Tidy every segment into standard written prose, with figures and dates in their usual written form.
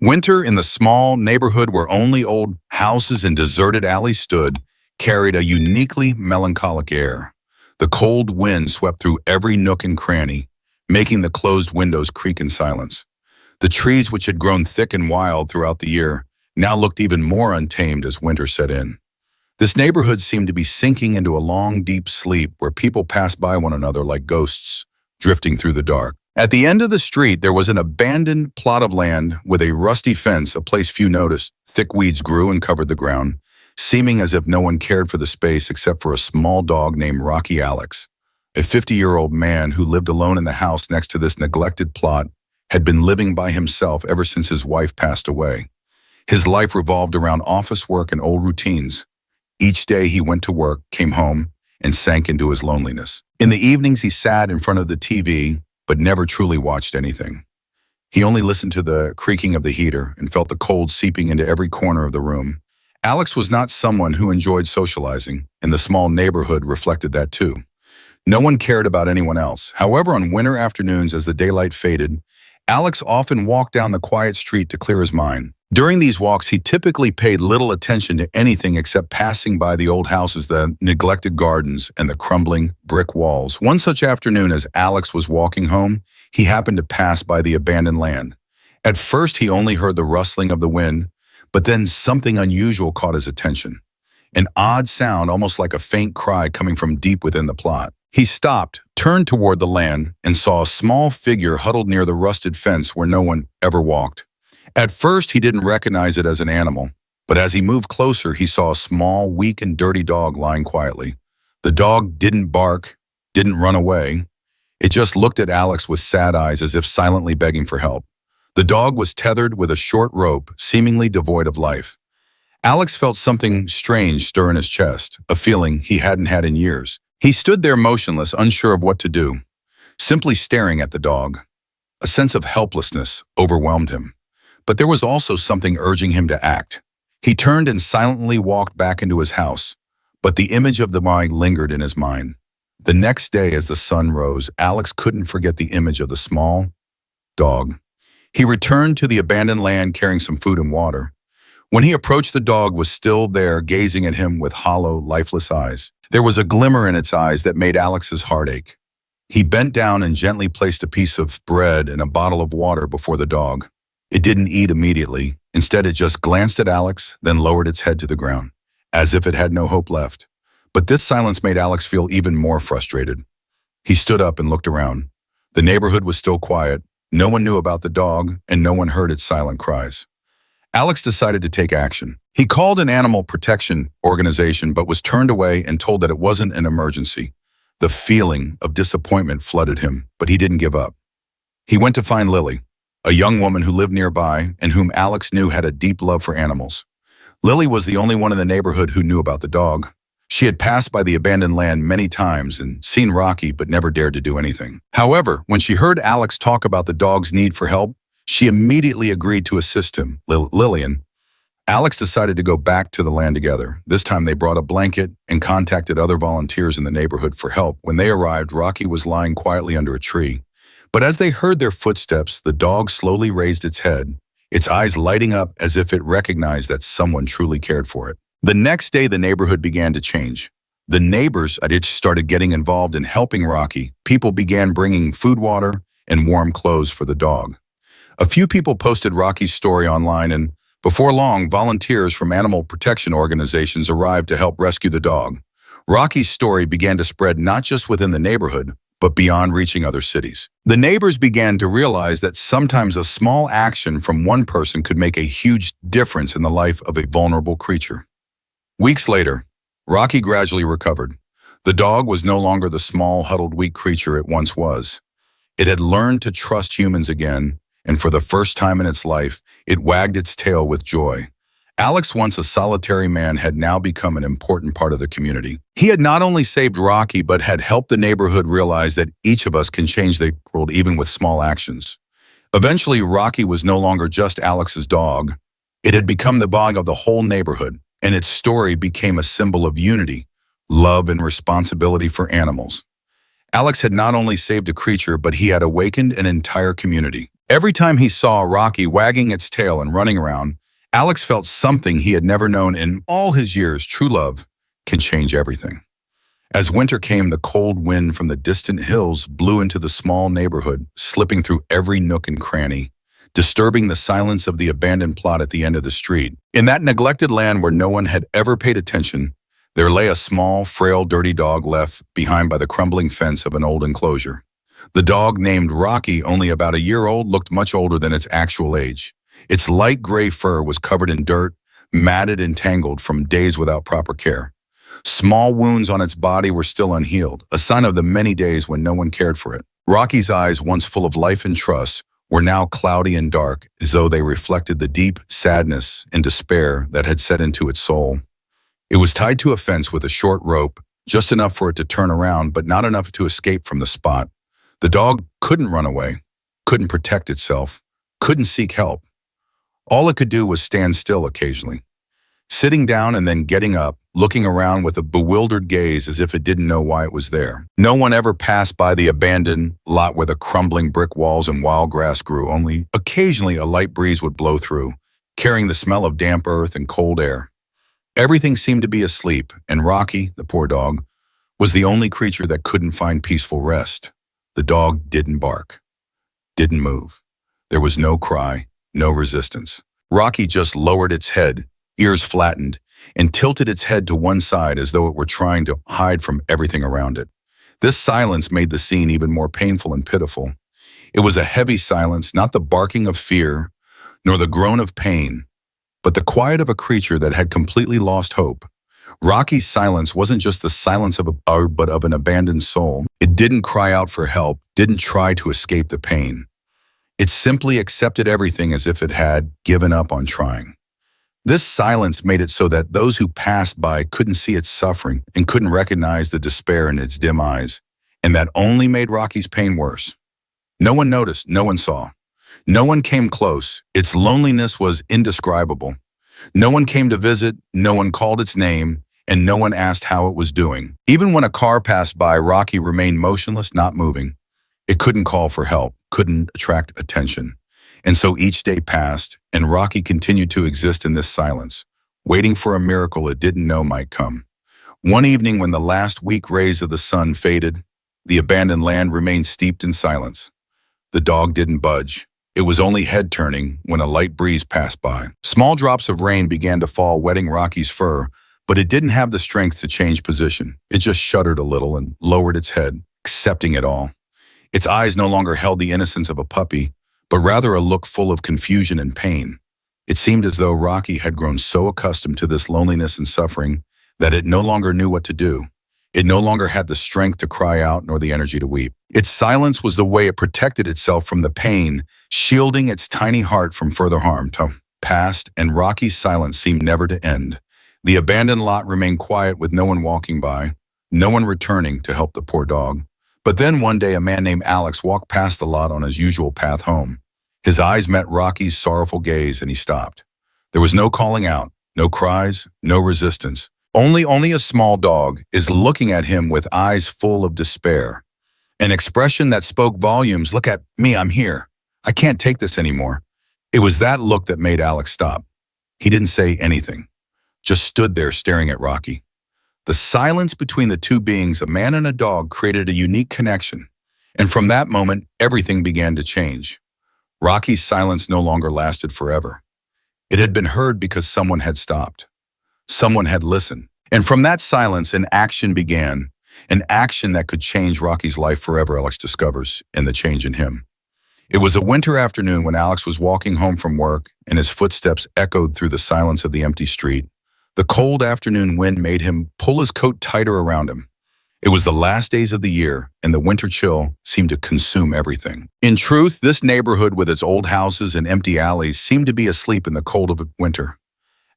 Winter in the small neighborhood where only old houses and deserted alleys stood carried a uniquely melancholic air. The cold wind swept through every nook and cranny, making the closed windows creak in silence. The trees, which had grown thick and wild throughout the year, now looked even more untamed as winter set in. This neighborhood seemed to be sinking into a long, deep sleep where people passed by one another like ghosts, drifting through the dark. At the end of the street, there was an abandoned plot of land with a rusty fence, a place few noticed. Thick weeds grew and covered the ground, seeming as if no one cared for the space except for a small dog named Rocky Alex. A 50-year-old man who lived alone in the house next to this neglected plot had been living by himself ever since his wife passed away. His life revolved around office work and old routines. Each day he went to work, came home, and sank into his loneliness. In the evenings, he sat in front of the TV, but never truly watched anything. He only listened to the creaking of the heater and felt the cold seeping into every corner of the room. Alex was not someone who enjoyed socializing, and the small neighborhood reflected that too. No one cared about anyone else. However, on winter afternoons as the daylight faded, Alex often walked down the quiet street to clear his mind. During these walks, he typically paid little attention to anything except passing by the old houses, the neglected gardens, and the crumbling brick walls. One such afternoon, as Alex was walking home, he happened to pass by the abandoned land. At first, he only heard the rustling of the wind, but then something unusual caught his attention. An odd sound, almost like a faint cry coming from deep within the plot. He stopped, turned toward the land, and saw a small figure huddled near the rusted fence where no one ever walked. At first, he didn't recognize it as an animal, but as he moved closer, he saw a small, weak, and dirty dog lying quietly. The dog didn't bark, didn't run away. It just looked at Alex with sad eyes as if silently begging for help. The dog was tethered with a short rope, seemingly devoid of life. Alex felt something strange stir in his chest, a feeling he hadn't had in years. He stood there motionless, unsure of what to do, simply staring at the dog. A sense of helplessness overwhelmed him. But there was also something urging him to act. He turned and silently walked back into his house, but the image of the dog lingered in his mind. The next day, as the sun rose, Alex couldn't forget the image of the small dog. He returned to the abandoned land carrying some food and water. When he approached, the dog was still there, gazing at him with hollow, lifeless eyes. There was a glimmer in its eyes that made Alex's heart ache. He bent down and gently placed a piece of bread and a bottle of water before the dog. It didn't eat immediately. Instead, it just glanced at Alex, then lowered its head to the ground, as if it had no hope left. But this silence made Alex feel even more frustrated. He stood up and looked around. The neighborhood was still quiet. No one knew about the dog, and no one heard its silent cries. Alex decided to take action. He called an animal protection organization, but was turned away and told that it wasn't an emergency. The feeling of disappointment flooded him, but he didn't give up. He went to find Lily, a young woman who lived nearby and whom Alex knew had a deep love for animals. Lily was the only one in the neighborhood who knew about the dog. She had passed by the abandoned land many times and seen Rocky, but never dared to do anything. However, when she heard Alex talk about the dog's need for help, she immediately agreed to assist him. Lillian. Alex decided to go back to the land together. This time they brought a blanket and contacted other volunteers in the neighborhood for help. When they arrived, Rocky was lying quietly under a tree. But as they heard their footsteps, the dog slowly raised its head, its eyes lighting up as if it recognized that someone truly cared for it. The next day, the neighborhood began to change. The neighbors at it started getting involved in helping Rocky. People began bringing food, water, and warm clothes for the dog. A few people posted Rocky's story online, and before long, volunteers from animal protection organizations arrived to help rescue the dog. Rocky's story began to spread not just within the neighborhood, but beyond, reaching other cities. The neighbors began to realize that sometimes a small action from one person could make a huge difference in the life of a vulnerable creature. Weeks later, Rocky gradually recovered. The dog was no longer the small, huddled, weak creature it once was. It had learned to trust humans again, and for the first time in its life, it wagged its tail with joy. Alex, once a solitary man, had now become an important part of the community. He had not only saved Rocky, but had helped the neighborhood realize that each of us can change the world even with small actions. Eventually, Rocky was no longer just Alex's dog. It had become the dog of the whole neighborhood, and its story became a symbol of unity, love, and responsibility for animals. Alex had not only saved a creature, but he had awakened an entire community. Every time he saw Rocky wagging its tail and running around, Alex felt something he had never known in all his years. True love can change everything. As winter came, the cold wind from the distant hills blew into the small neighborhood, slipping through every nook and cranny, disturbing the silence of the abandoned plot at the end of the street. In that neglected land where no one had ever paid attention, there lay a small, frail, dirty dog left behind by the crumbling fence of an old enclosure. The dog, named Rocky, only about a year old, looked much older than its actual age. Its light gray fur was covered in dirt, matted and tangled from days without proper care. Small wounds on its body were still unhealed, a sign of the many days when no one cared for it. Rocky's eyes, once full of life and trust, were now cloudy and dark, as though they reflected the deep sadness and despair that had set into its soul. It was tied to a fence with a short rope, just enough for it to turn around, but not enough to escape from the spot. The dog couldn't run away, couldn't protect itself, couldn't seek help. All it could do was stand still occasionally, sitting down and then getting up, looking around with a bewildered gaze as if it didn't know why it was there. No one ever passed by the abandoned lot where the crumbling brick walls and wild grass grew. Only occasionally a light breeze would blow through, carrying the smell of damp earth and cold air. Everything seemed to be asleep, and Rocky, the poor dog, was the only creature that couldn't find peaceful rest. The dog didn't bark, didn't move. There was no cry, no resistance. Rocky just lowered its head, ears flattened, and tilted its head to one side as though it were trying to hide from everything around it. This silence made the scene even more painful and pitiful. It was a heavy silence, not the barking of fear, nor the groan of pain, but the quiet of a creature that had completely lost hope. Rocky's silence wasn't just the silence but of an abandoned soul. It didn't cry out for help, didn't try to escape the pain. It simply accepted everything as if it had given up on trying. This silence made it so that those who passed by couldn't see its suffering and couldn't recognize the despair in its dim eyes, and that only made Rocky's pain worse. No one noticed, no one saw. No one came close. Its loneliness was indescribable. No one came to visit, no one called its name, and no one asked how it was doing. Even when a car passed by, Rocky remained motionless, not moving. It couldn't call for help, couldn't attract attention. And so each day passed, and Rocky continued to exist in this silence, waiting for a miracle it didn't know might come. One evening, when the last weak rays of the sun faded, the abandoned land remained steeped in silence. The dog didn't budge. It was only head turning when a light breeze passed by. Small drops of rain began to fall, wetting Rocky's fur, but it didn't have the strength to change position. It just shuddered a little and lowered its head, accepting it all. Its eyes no longer held the innocence of a puppy, but rather a look full of confusion and pain. It seemed as though Rocky had grown so accustomed to this loneliness and suffering that it no longer knew what to do. It no longer had the strength to cry out nor the energy to weep. Its silence was the way it protected itself from the pain, shielding its tiny heart from further harm. Time passed, and Rocky's silence seemed never to end. The abandoned lot remained quiet with no one walking by, no one returning to help the poor dog. But then one day a man named Alex walked past the lot on his usual path home. His eyes met Rocky's sorrowful gaze and he stopped. There was no calling out, no cries, no resistance. Only a small dog is looking at him with eyes full of despair. An expression that spoke volumes. Look at me, I'm here. I can't take this anymore. It was that look that made Alex stop. He didn't say anything, just stood there staring at Rocky. The silence between the two beings, a man and a dog, created a unique connection. And from that moment, everything began to change. Rocky's silence no longer lasted forever. It had been heard because someone had stopped. Someone had listened. And from that silence, an action began. An action that could change Rocky's life forever, Alex discovers, and the change in him. It was a winter afternoon when Alex was walking home from work and his footsteps echoed through the silence of the empty street. The cold afternoon wind made him pull his coat tighter around him. It was the last days of the year, and the winter chill seemed to consume everything. In truth, this neighborhood with its old houses and empty alleys seemed to be asleep in the cold of winter.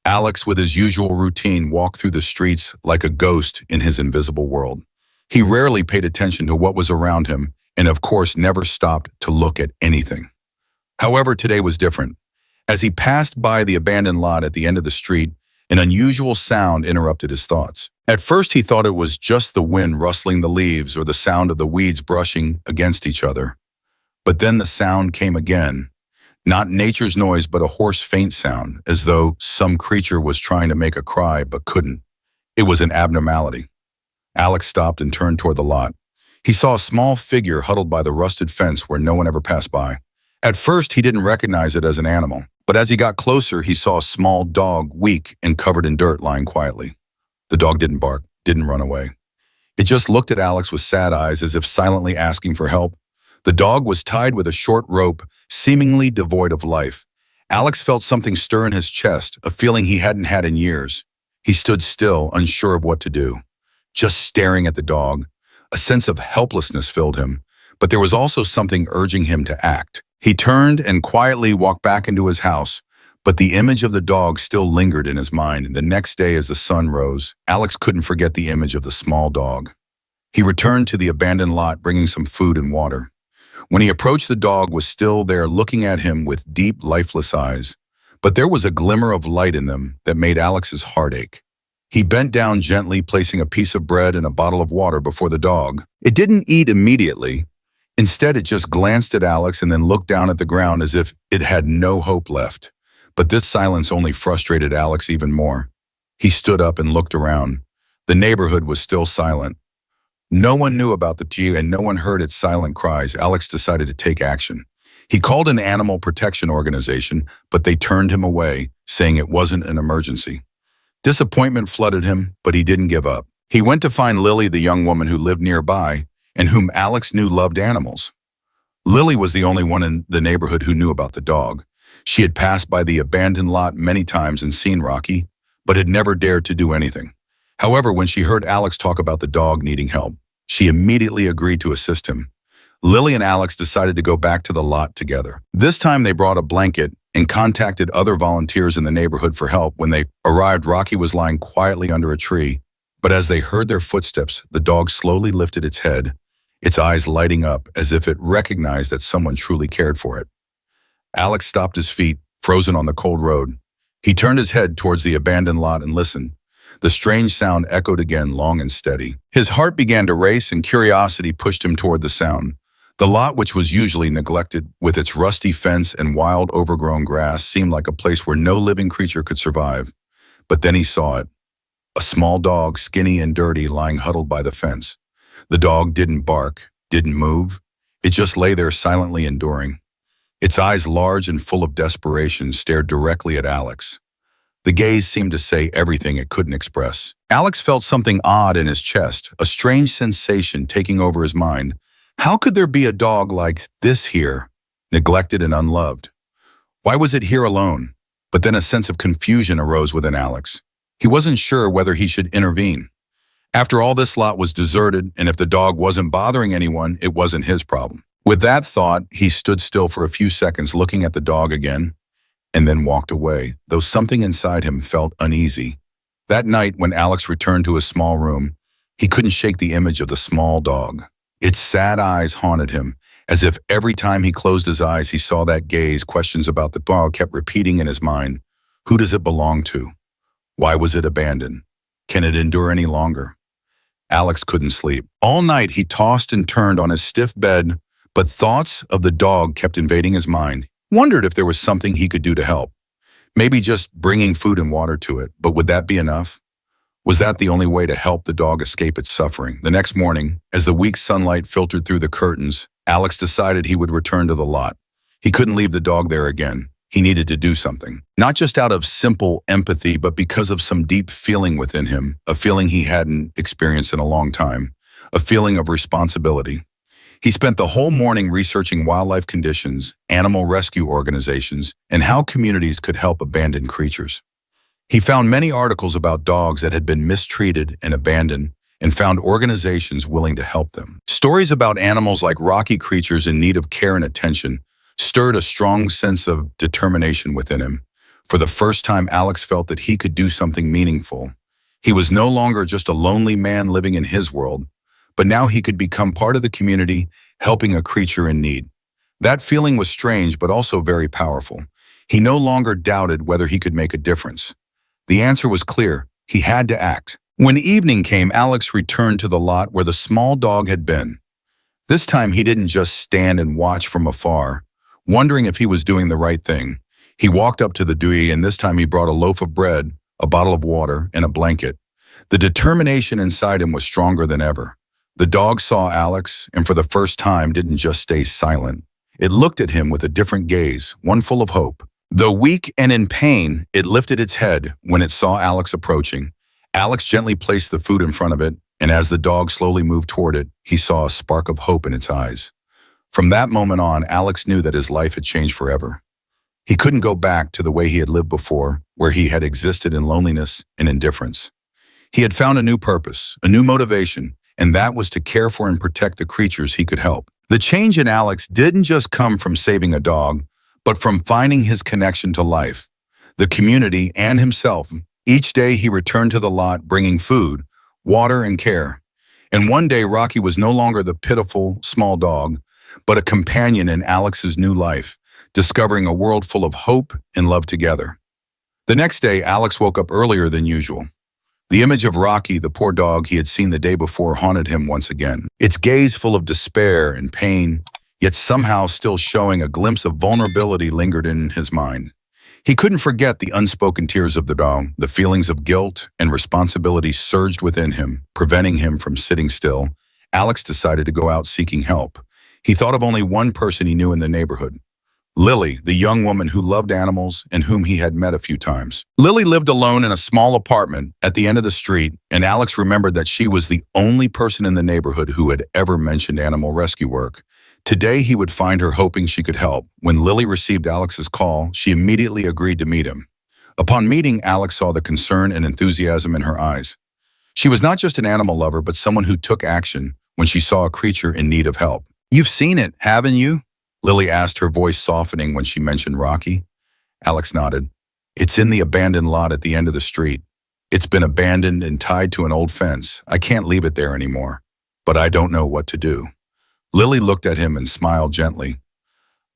Alex, with his usual routine, walked through the streets like a ghost in his invisible world. He rarely paid attention to what was around him, and of course never stopped to look at anything. However, today was different. As he passed by the abandoned lot at the end of the street, an unusual sound interrupted his thoughts. At first, he thought it was just the wind rustling the leaves or the sound of the weeds brushing against each other. But then the sound came again. Not nature's noise, but a hoarse, faint sound, as though some creature was trying to make a cry but couldn't. It was an abnormality. Alex stopped and turned toward the lot. He saw a small figure huddled by the rusted fence where no one ever passed by. At first, he didn't recognize it as an animal, but as he got closer, he saw a small dog, weak and covered in dirt, lying quietly. The dog didn't bark, didn't run away. It just looked at Alex with sad eyes, as if silently asking for help. The dog was tied with a short rope, seemingly devoid of life. Alex felt something stir in his chest, a feeling he hadn't had in years. He stood still, unsure of what to do, just staring at the dog. A sense of helplessness filled him, but there was also something urging him to act. He turned and quietly walked back into his house, but the image of the dog still lingered in his mind. The next day, as the sun rose, Alex couldn't forget the image of the small dog. He returned to the abandoned lot, bringing some food and water. When he approached, the dog was still there, looking at him with deep, lifeless eyes. But there was a glimmer of light in them that made Alex's heart ache. He bent down gently, placing a piece of bread and a bottle of water before the dog. It didn't eat immediately. Instead, it just glanced at Alex and then looked down at the ground as if it had no hope left. But this silence only frustrated Alex even more. He stood up and looked around. The neighborhood was still silent. No one knew about the tea and no one heard its silent cries. Alex decided to take action. He called an animal protection organization, but they turned him away, saying it wasn't an emergency. Disappointment flooded him, but he didn't give up. He went to find Lily, the young woman who lived nearby and whom Alex knew loved animals. Lily was the only one in the neighborhood who knew about the dog. She had passed by the abandoned lot many times and seen Rocky, but had never dared to do anything. However, when she heard Alex talk about the dog needing help, she immediately agreed to assist him. Lily and Alex decided to go back to the lot together. This time they brought a blanket and contacted other volunteers in the neighborhood for help. When they arrived, Rocky was lying quietly under a tree, but as they heard their footsteps, the dog slowly lifted its head, its eyes lighting up as if it recognized that someone truly cared for it. Alex stopped his feet, frozen on the cold road. He turned his head towards the abandoned lot and listened. The strange sound echoed again, long and steady. His heart began to race and curiosity pushed him toward the sound. The lot, which was usually neglected, with its rusty fence and wild overgrown grass, seemed like a place where no living creature could survive. But then he saw it. A small dog, skinny and dirty, lying huddled by the fence. The dog didn't bark, didn't move. It just lay there silently enduring. Its eyes, large and full of desperation, stared directly at Alex. The gaze seemed to say everything it couldn't express. Alex felt something odd in his chest, a strange sensation taking over his mind. How could there be a dog like this here, neglected and unloved? Why was it here alone? But then a sense of confusion arose within Alex. He wasn't sure whether he should intervene. After all, this lot was deserted, and if the dog wasn't bothering anyone, it wasn't his problem. With that thought, he stood still for a few seconds, looking at the dog again, and then walked away, though something inside him felt uneasy. That night, when Alex returned to his small room, he couldn't shake the image of the small dog. Its sad eyes haunted him, as if every time he closed his eyes, he saw that gaze. Questions about the dog kept repeating in his mind. Who does it belong to? Why was it abandoned? Can it endure any longer? Alex couldn't sleep. All night he tossed and turned on his stiff bed, but thoughts of the dog kept invading his mind. Wondered if there was something he could do to help. Maybe just bringing food and water to it, but would that be enough? Was that the only way to help the dog escape its suffering? The next morning, as the weak sunlight filtered through the curtains, Alex decided he would return to the lot. He couldn't leave the dog there again. He needed to do something. Not just out of simple empathy, but because of some deep feeling within him, a feeling he hadn't experienced in a long time, a feeling of responsibility. He spent the whole morning researching wildlife conditions, animal rescue organizations, and how communities could help abandoned creatures. He found many articles about dogs that had been mistreated and abandoned, and found organizations willing to help them. Stories about animals like Rocky, creatures in need of care and attention, stirred a strong sense of determination within him. For the first time, Alex felt that he could do something meaningful. He was no longer just a lonely man living in his world, but now he could become part of the community, helping a creature in need. That feeling was strange, but also very powerful. He no longer doubted whether he could make a difference. The answer was clear. He had to act. When evening came, Alex returned to the lot where the small dog had been. This time he didn't just stand and watch from afar, wondering if he was doing the right thing. He walked up to the Dewey and this time he brought a loaf of bread, a bottle of water, and a blanket. The determination inside him was stronger than ever. The dog saw Alex and for the first time didn't just stay silent. It looked at him with a different gaze, one full of hope. Though weak and in pain, it lifted its head when it saw Alex approaching. Alex gently placed the food in front of it, and as the dog slowly moved toward it, he saw a spark of hope in its eyes. From that moment on, Alex knew that his life had changed forever. He couldn't go back to the way he had lived before, where he had existed in loneliness and indifference. He had found a new purpose, a new motivation, and that was to care for and protect the creatures he could help. The change in Alex didn't just come from saving a dog, but from finding his connection to life, the community, and himself. Each day he returned to the lot bringing food, water, and care. And one day Rocky was no longer the pitiful, small dog, but a companion in Alex's new life, discovering a world full of hope and love together. The next day, Alex woke up earlier than usual. The image of Rocky, the poor dog he had seen the day before, haunted him once again. Its gaze full of despair and pain, yet somehow still showing a glimpse of vulnerability lingered in his mind. He couldn't forget the unspoken tears of the dog. The feelings of guilt and responsibility surged within him, preventing him from sitting still. Alex decided to go out seeking help. He thought of only one person he knew in the neighborhood, Lily, the young woman who loved animals and whom he had met a few times. Lily lived alone in a small apartment at the end of the street, and Alex remembered that she was the only person in the neighborhood who had ever mentioned animal rescue work. Today he would find her hoping she could help. When Lily received Alex's call, she immediately agreed to meet him. Upon meeting, Alex saw the concern and enthusiasm in her eyes. She was not just an animal lover, but someone who took action when she saw a creature in need of help. "You've seen it, haven't you?" Lily asked, her voice softening when she mentioned Rocky. Alex nodded. "It's in the abandoned lot at the end of the street. It's been abandoned and tied to an old fence. I can't leave it there anymore, but I don't know what to do." Lily looked at him and smiled gently.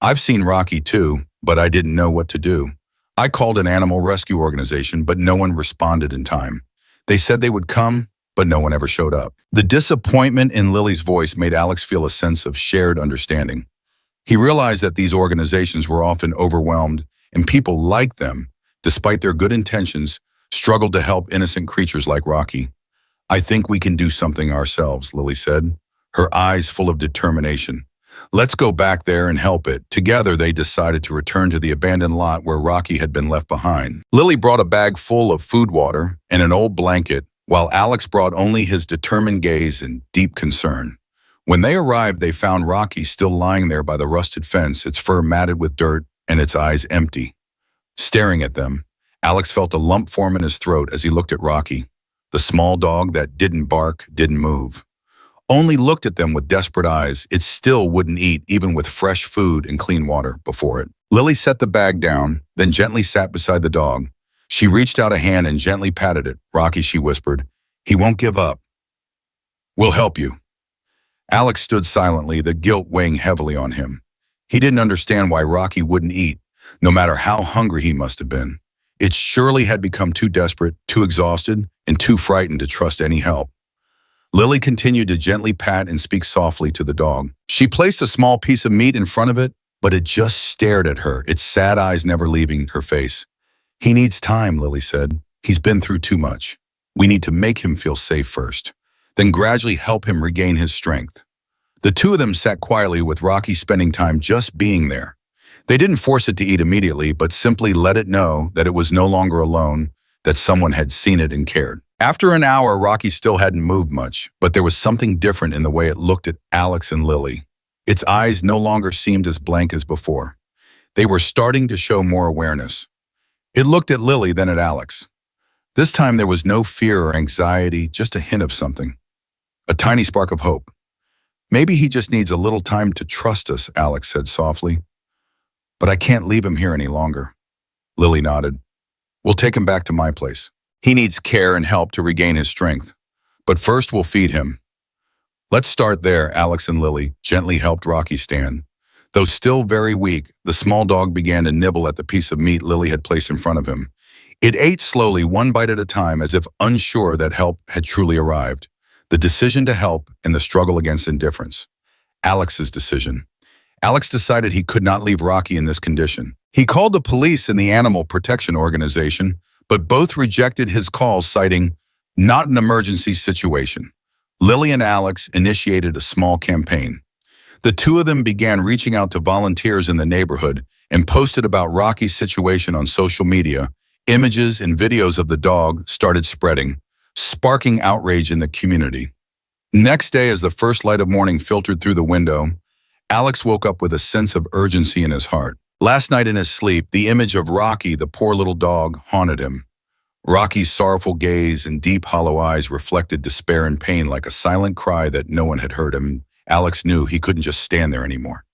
"I've seen Rocky too, but I didn't know what to do. I called an animal rescue organization, but no one responded in time. They said they would come, but no one ever showed up." The disappointment in Lily's voice made Alex feel a sense of shared understanding. He realized that these organizations were often overwhelmed, and people like them, despite their good intentions, struggled to help innocent creatures like Rocky. "I think we can do something ourselves," Lily said, her eyes full of determination. "Let's go back there and help it." Together, they decided to return to the abandoned lot where Rocky had been left behind. Lily brought a bag full of food, water, and an old blanket, while Alex brought only his determined gaze and deep concern. When they arrived, they found Rocky still lying there by the rusted fence, its fur matted with dirt and its eyes empty. Staring at them, Alex felt a lump form in his throat as he looked at Rocky, the small dog that didn't bark, didn't move. Only looked at them with desperate eyes. It still wouldn't eat, even with fresh food and clean water before it. Lily set the bag down, then gently sat beside the dog. She reached out a hand and gently patted it. "Rocky," she whispered, "he won't give up. We'll help you." Alex stood silently, the guilt weighing heavily on him. He didn't understand why Rocky wouldn't eat, no matter how hungry he must have been. It surely had become too desperate, too exhausted, and too frightened to trust any help. Lily continued to gently pat and speak softly to the dog. She placed a small piece of meat in front of it, but it just stared at her, its sad eyes never leaving her face. "He needs time," Lily said. "He's been through too much. We need to make him feel safe first, then gradually help him regain his strength." The two of them sat quietly with Rocky spending time just being there. They didn't force it to eat immediately, but simply let it know that it was no longer alone, that someone had seen it and cared. After an hour, Rocky still hadn't moved much, but there was something different in the way it looked at Alex and Lily. Its eyes no longer seemed as blank as before. They were starting to show more awareness. It looked at Lily, then at Alex. This time there was no fear or anxiety, just a hint of something. A tiny spark of hope. "Maybe he just needs a little time to trust us," Alex said softly. "But I can't leave him here any longer." Lily nodded. "We'll take him back to my place. He needs care and help to regain his strength. But first we'll feed him." "Let's start there," Alex and Lily gently helped Rocky stand. Though still very weak, the small dog began to nibble at the piece of meat Lily had placed in front of him. It ate slowly, one bite at a time, as if unsure that help had truly arrived. The decision to help and the struggle against indifference. Alex's decision. Alex decided he could not leave Rocky in this condition. He called the police and the animal protection organization, but both rejected his calls, citing not an emergency situation. Lily and Alex initiated a small campaign. The two of them began reaching out to volunteers in the neighborhood and posted about Rocky's situation on social media. Images and videos of the dog started spreading, sparking outrage in the community. Next day, as the first light of morning filtered through the window, Alex woke up with a sense of urgency in his heart. Last night in his sleep, the image of Rocky, the poor little dog, haunted him. Rocky's sorrowful gaze and deep hollow eyes reflected despair and pain like a silent cry that no one had heard him. Alex knew he couldn't just stand there anymore.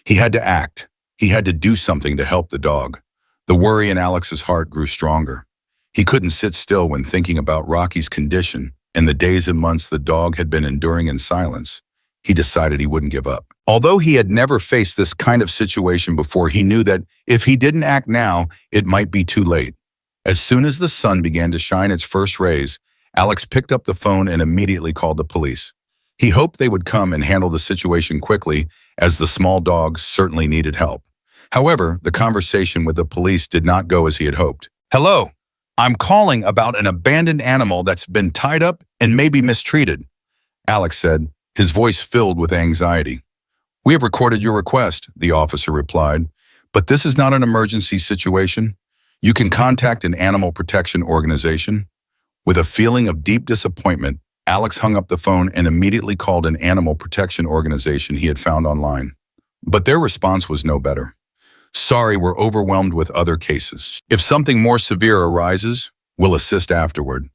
He had to act. He had to do something to help the dog. The worry in Alex's heart grew stronger. He couldn't sit still when thinking about Rocky's condition and the days and months the dog had been enduring in silence. He decided he wouldn't give up. Although he had never faced this kind of situation before, he knew that if he didn't act now, it might be too late. As soon as the sun began to shine its first rays, Alex picked up the phone and immediately called the police. He hoped they would come and handle the situation quickly, as the small dog certainly needed help. However, the conversation with the police did not go as he had hoped. "Hello, I'm calling about an abandoned animal that's been tied up and maybe mistreated," Alex said, his voice filled with anxiety. "We have recorded your request," the officer replied, "but this is not an emergency situation. You can contact an animal protection organization." With a feeling of deep disappointment, Alex hung up the phone and immediately called an animal protection organization he had found online. But their response was no better. "Sorry, we're overwhelmed with other cases. If something more severe arises, we'll assist afterward."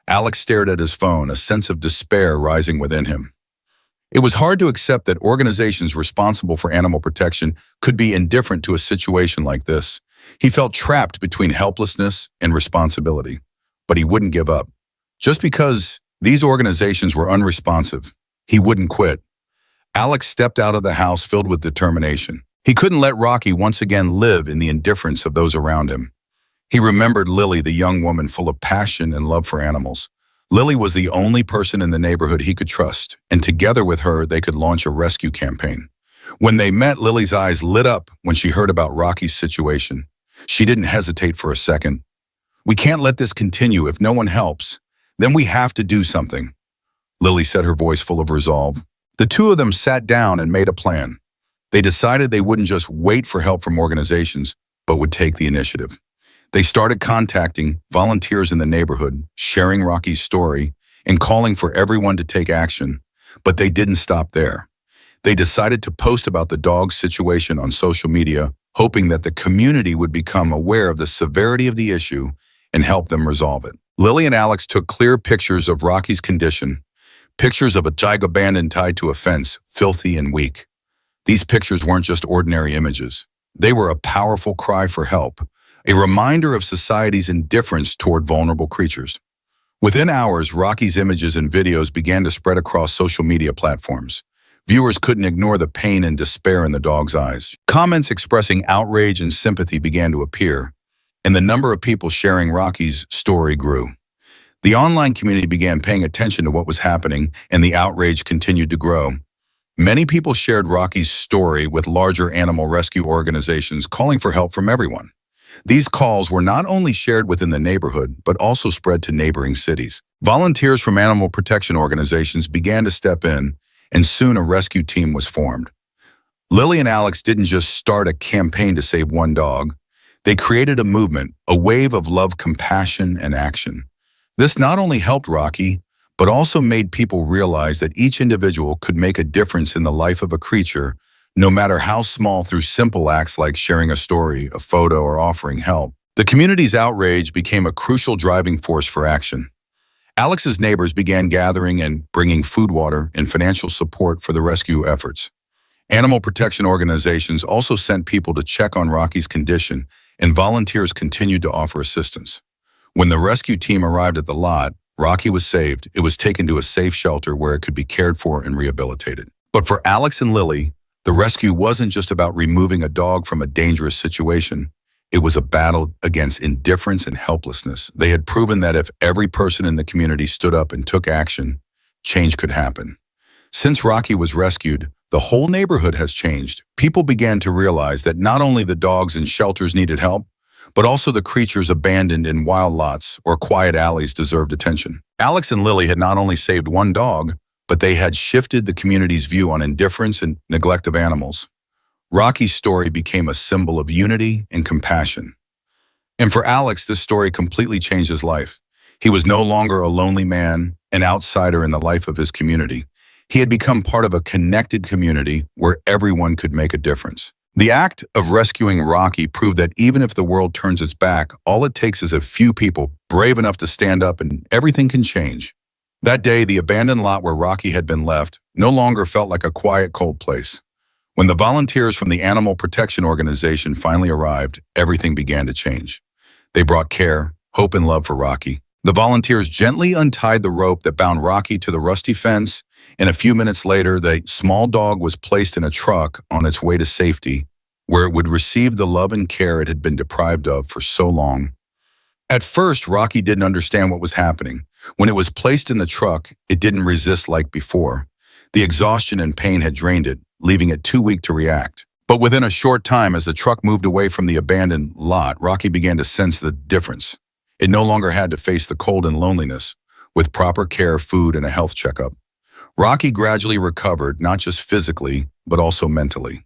Alex stared at his phone, a sense of despair rising within him. It was hard to accept that organizations responsible for animal protection could be indifferent to a situation like this. He felt trapped between helplessness and responsibility, but he wouldn't give up. Just because these organizations were unresponsive, he wouldn't quit. Alex stepped out of the house filled with determination. He couldn't let Rocky once again live in the indifference of those around him. He remembered Lily, the young woman full of passion and love for animals. Lily was the only person in the neighborhood he could trust, and together with her, they could launch a rescue campaign. When they met, Lily's eyes lit up when she heard about Rocky's situation. She didn't hesitate for a second. "We can't let this continue. If no one helps, then we have to do something," Lily said, her voice full of resolve. The two of them sat down and made a plan. They decided they wouldn't just wait for help from organizations, but would take the initiative. They started contacting volunteers in the neighborhood, sharing Rocky's story, and calling for everyone to take action. But they didn't stop there. They decided to post about the dog's situation on social media, hoping that the community would become aware of the severity of the issue and help them resolve it. Lily and Alex took clear pictures of Rocky's condition, pictures of a dog abandoned tied to a fence, filthy and weak. These pictures weren't just ordinary images. They were a powerful cry for help, a reminder of society's indifference toward vulnerable creatures. Within hours, Rocky's images and videos began to spread across social media platforms. Viewers couldn't ignore the pain and despair in the dog's eyes. Comments expressing outrage and sympathy began to appear, and the number of people sharing Rocky's story grew. The online community began paying attention to what was happening, and the outrage continued to grow. Many people shared Rocky's story with larger animal rescue organizations calling for help from everyone. These calls were not only shared within the neighborhood, but also spread to neighboring cities. Volunteers from animal protection organizations began to step in, and soon a rescue team was formed. Lily and Alex didn't just start a campaign to save one dog. They created a movement, a wave of love, compassion, and action. This not only helped Rocky, but also made people realize that each individual could make a difference in the life of a creature, no matter how small, through simple acts like sharing a story, a photo, or offering help. The community's outrage became a crucial driving force for action. Alex's neighbors began gathering and bringing food, water, and financial support for the rescue efforts. Animal protection organizations also sent people to check on Rocky's condition, and volunteers continued to offer assistance. When the rescue team arrived at the lot, Rocky was saved. It was taken to a safe shelter where it could be cared for and rehabilitated. But for Alex and Lily, the rescue wasn't just about removing a dog from a dangerous situation. It was a battle against indifference and helplessness. They had proven that if every person in the community stood up and took action, change could happen. Since Rocky was rescued, The whole neighborhood has changed. People began to realize that not only the dogs in shelters needed help, but also the creatures abandoned in wild lots or quiet alleys deserved attention. Alex and Lily had not only saved one dog, but they had shifted the community's view on indifference and neglect of animals. Rocky's story became a symbol of unity and compassion. And for Alex, this story completely changed his life. He was no longer a lonely man, an outsider in the life of his community. He had become part of a connected community where everyone could make a difference. The act of rescuing Rocky proved that even if the world turns its back, all it takes is a few people brave enough to stand up and everything can change. That day, the abandoned lot where Rocky had been left no longer felt like a quiet, cold place. When the volunteers from the Animal Protection Organization finally arrived, everything began to change. They brought care, hope, and love for Rocky. The volunteers gently untied the rope that bound Rocky to the rusty fence, and a few minutes later, the small dog was placed in a truck on its way to safety, where it would receive the love and care it had been deprived of for so long. At first, Rocky didn't understand what was happening. When it was placed in the truck, it didn't resist like before. The exhaustion and pain had drained it, leaving it too weak to react. But within a short time, as the truck moved away from the abandoned lot, Rocky began to sense the difference. It no longer had to face the cold and loneliness. With proper care, food, and a health checkup, Rocky gradually recovered, not just physically, but also mentally.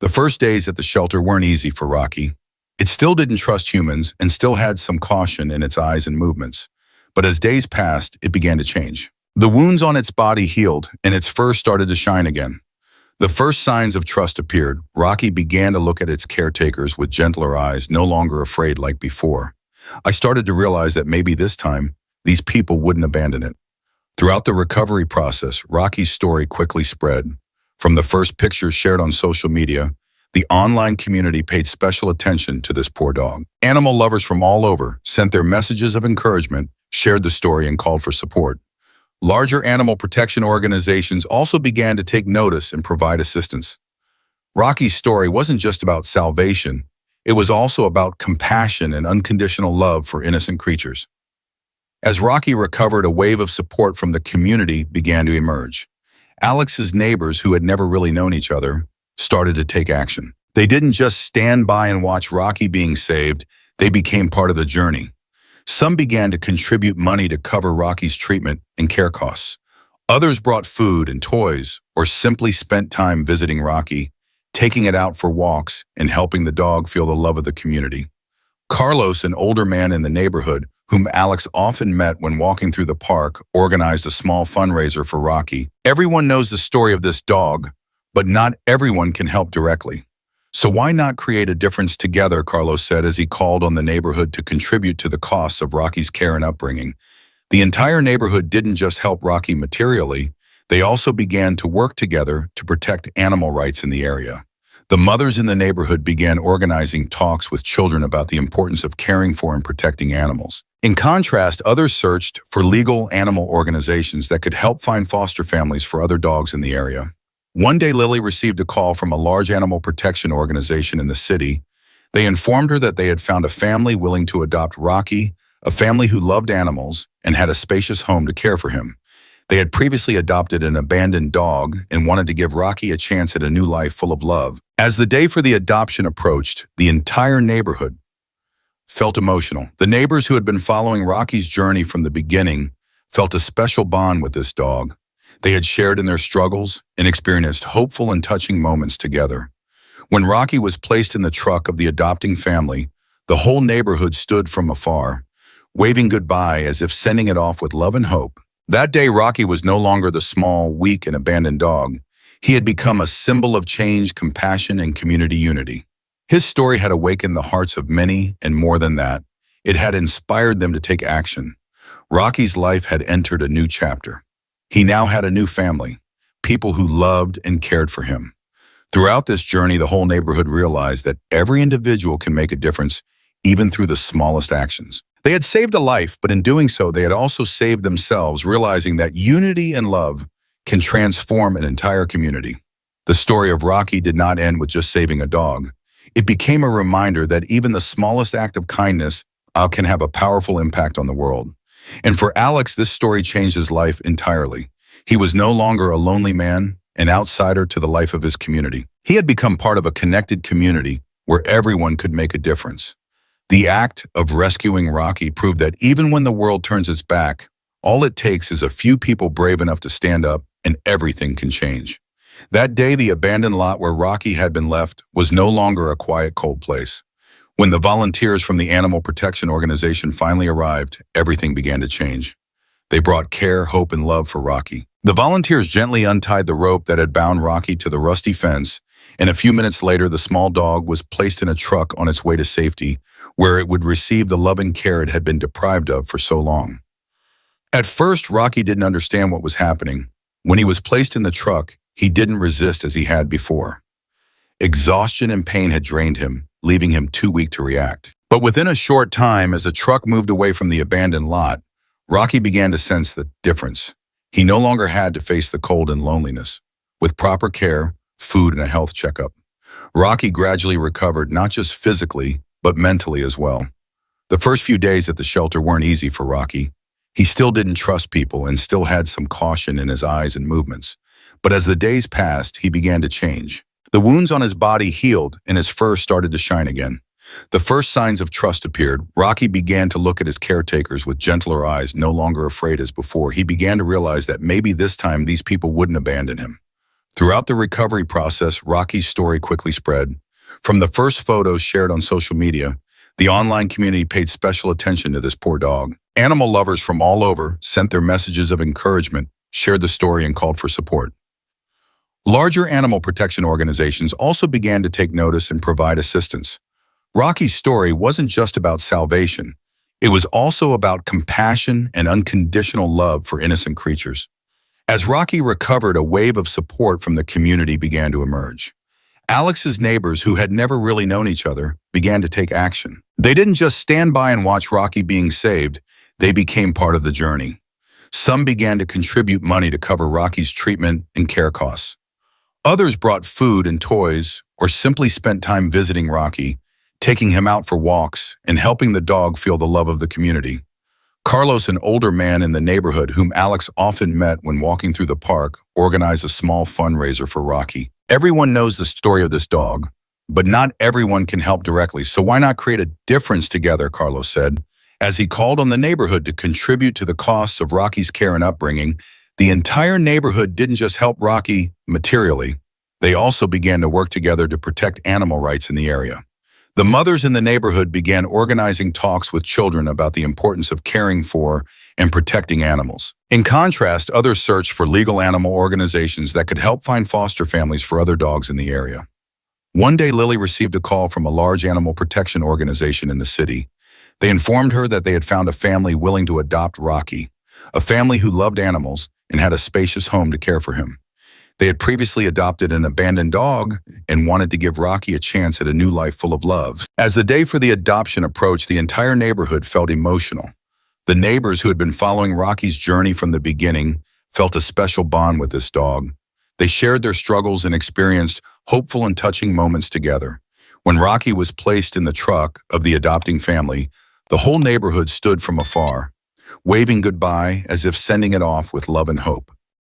The first days at the shelter weren't easy for Rocky. It still didn't trust humans and still had some caution in its eyes and movements. But as days passed, it began to change. The wounds on its body healed, and its fur started to shine again. The first signs of trust appeared. Rocky began to look at its caretakers with gentler eyes, no longer afraid like before. I started to realize that maybe this time, these people wouldn't abandon it. Throughout the recovery process, Rocky's story quickly spread. From the first pictures shared on social media, the online community paid special attention to this poor dog. Animal lovers from all over sent their messages of encouragement, shared the story, and called for support. Larger animal protection organizations also began to take notice and provide assistance. Rocky's story wasn't just about salvation. It was also about compassion and unconditional love for innocent creatures. As Rocky recovered, a wave of support from the community began to emerge. Alex's neighbors, who had never really known each other, started to take action. They didn't just stand by and watch Rocky being saved, they became part of the journey. Some began to contribute money to cover Rocky's treatment and care costs. Others brought food and toys, or simply spent time visiting Rocky, taking it out for walks and helping the dog feel the love of the community. Carlos, an older man in the neighborhood, whom Alex often met when walking through the park, organized a small fundraiser for Rocky. Everyone knows the story of this dog, but not everyone can help directly. So why not create a difference together, Carlos said as he called on the neighborhood to contribute to the costs of Rocky's care and upbringing. The entire neighborhood didn't just help Rocky materially, they also began to work together to protect animal rights in the area. The mothers in the neighborhood began organizing talks with children about the importance of caring for and protecting animals. In contrast, others searched for legal animal organizations that could help find foster families for other dogs in the area. One day, Lily received a call from a large animal protection organization in the city. They informed her that they had found a family willing to adopt Rocky, a family who loved animals and had a spacious home to care for him. They had previously adopted an abandoned dog and wanted to give Rocky a chance at a new life full of love. As the day for the adoption approached, the entire neighborhood felt emotional. The neighbors who had been following Rocky's journey from the beginning felt a special bond with this dog. They had shared in their struggles and experienced hopeful and touching moments together. When Rocky was placed in the truck of the adopting family, the whole neighborhood stood from afar, waving goodbye as if sending it off with love and hope. That day, Rocky was no longer the small, weak, and abandoned dog. He had become a symbol of change, compassion, and community unity. His story had awakened the hearts of many, and more than that, it had inspired them to take action. Rocky's life had entered a new chapter. He now had a new family, people who loved and cared for him. Throughout this journey, the whole neighborhood realized that every individual can make a difference, even through the smallest actions. They had saved a life, but in doing so, they had also saved themselves, realizing that unity and love can transform an entire community. The story of Rocky did not end with just saving a dog. It became a reminder that even the smallest act of kindness can have a powerful impact on the world. And for Alex, this story changed his life entirely. He was no longer a lonely man, an outsider to the life of his community. He had become part of a connected community where everyone could make a difference. The act of rescuing Rocky proved that even when the world turns its back, all it takes is a few people brave enough to stand up and everything can change. That day, the abandoned lot where Rocky had been left was no longer a quiet, cold place. When the volunteers from the Animal Protection Organization finally arrived, everything began to change. They brought care, hope, and love for Rocky. The volunteers gently untied the rope that had bound Rocky to the rusty fence, and a few minutes later, the small dog was placed in a truck on its way to safety, where it would receive the loving care it had been deprived of for so long. At first, Rocky didn't understand what was happening. When he was placed in the truck, he didn't resist as he had before. Exhaustion and pain had drained him, leaving him too weak to react. But within a short time, as the truck moved away from the abandoned lot, Rocky began to sense the difference. He no longer had to face the cold and loneliness. With proper care, food, and a health checkup, Rocky gradually recovered not just physically, but mentally as well. The first few days at the shelter weren't easy for Rocky. He still didn't trust people and still had some caution in his eyes and movements. But as the days passed, he began to change. The wounds on his body healed and his fur started to shine again. The first signs of trust appeared. Rocky began to look at his caretakers with gentler eyes, no longer afraid as before. He began to realize that maybe this time these people wouldn't abandon him. Throughout the recovery process, Rocky's story quickly spread. From the first photos shared on social media, the online community paid special attention to this poor dog. Animal lovers from all over sent their messages of encouragement, shared the story, and called for support. Larger animal protection organizations also began to take notice and provide assistance. Rocky's story wasn't just about salvation. It was also about compassion and unconditional love for innocent creatures. As Rocky recovered, a wave of support from the community began to emerge. Alex's neighbors, who had never really known each other, began to take action. They didn't just stand by and watch Rocky being saved, they became part of the journey. Some began to contribute money to cover Rocky's treatment and care costs. Others brought food and toys, or simply spent time visiting Rocky, taking him out for walks and helping the dog feel the love of the community. Carlos, an older man in the neighborhood whom Alex often met when walking through the park, organized a small fundraiser for Rocky. Everyone knows the story of this dog, but not everyone can help directly, so why not create a difference together, Carlos said. As he called on the neighborhood to contribute to the costs of Rocky's care and upbringing, the entire neighborhood didn't just help Rocky materially, they also began to work together to protect animal rights in the area. The mothers in the neighborhood began organizing talks with children about the importance of caring for and protecting animals. In contrast, others searched for legal animal organizations that could help find foster families for other dogs in the area. One day, Lily received a call from a large animal protection organization in the city. They informed her that they had found a family willing to adopt Rocky, a family who loved animals and had a spacious home to care for him. They had previously adopted an abandoned dog and wanted to give Rocky a chance at a new life full of love. As the day for the adoption approached, the entire neighborhood felt emotional. The neighbors who had been following Rocky's journey from the beginning felt a special bond with this dog. They shared their struggles and experienced hopeful and touching moments together. When Rocky was placed in the truck of the adopting family, the whole neighborhood stood from afar, waving goodbye as if sending it off with love and hope.